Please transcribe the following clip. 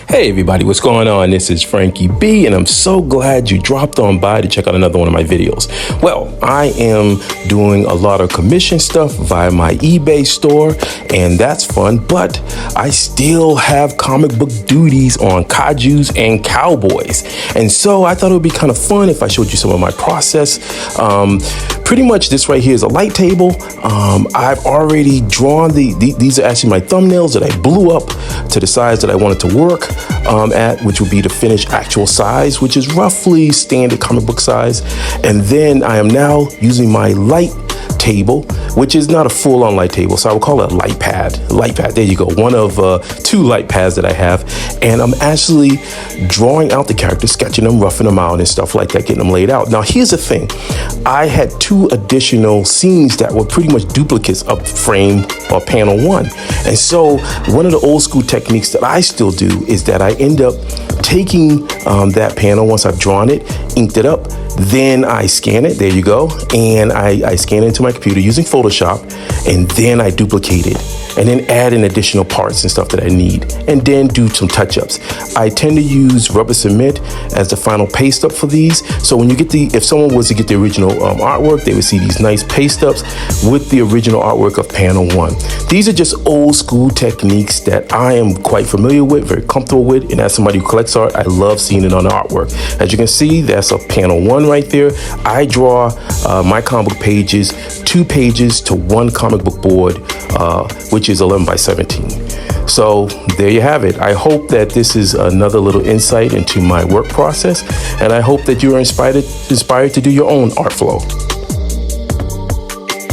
Hey everybody, what's going on? This is Frankie B, and I'm so glad you dropped on by to check out another one of my videos. Well, I am doing a lot of commission stuff via my eBay store, and that's fun, but I still have comic book duties on Kaijus and Cowboys. And so I thought it would be kind of fun if I showed you some of my process. Pretty much this right here is a light table. I've already drawn these are actually my thumbnails that I blew up to the size that I wanted to work at, which would be the finished actual size, which is roughly standard comic book size. And then I am now using my light table, which is not a full-on light table, so I would call it a light pad. There you go, one of two light pads that I have. And I'm actually drawing out the characters, sketching them, roughing them out and stuff like that, getting them laid out. Now here's the thing, I had two additional scenes that were pretty much duplicates of frame or panel one. And so one of the old school techniques that I still do is that I end up taking that panel once I've drawn it, inked it up, then I scan it, there you go, and I scan it into my computer using Photoshop, and then I duplicate it, and then add in additional parts and stuff that I need, and then do some touch-ups. I tend to use rubber cement as the final paste up for these, so when you get if someone was to get the original artwork, they would see these nice paste ups with the original artwork of panel one. These are just old school techniques that I am quite familiar with, very comfortable with, and as somebody who collects art, I love seeing it on the artwork. As you can see, that's a panel one right there. I draw my comic book pages, 2 pages to 1 comic book board, which is 11 by 17. So there you have it. I hope that this is another little insight into my work process, and I hope that you are inspired to do your own art flow.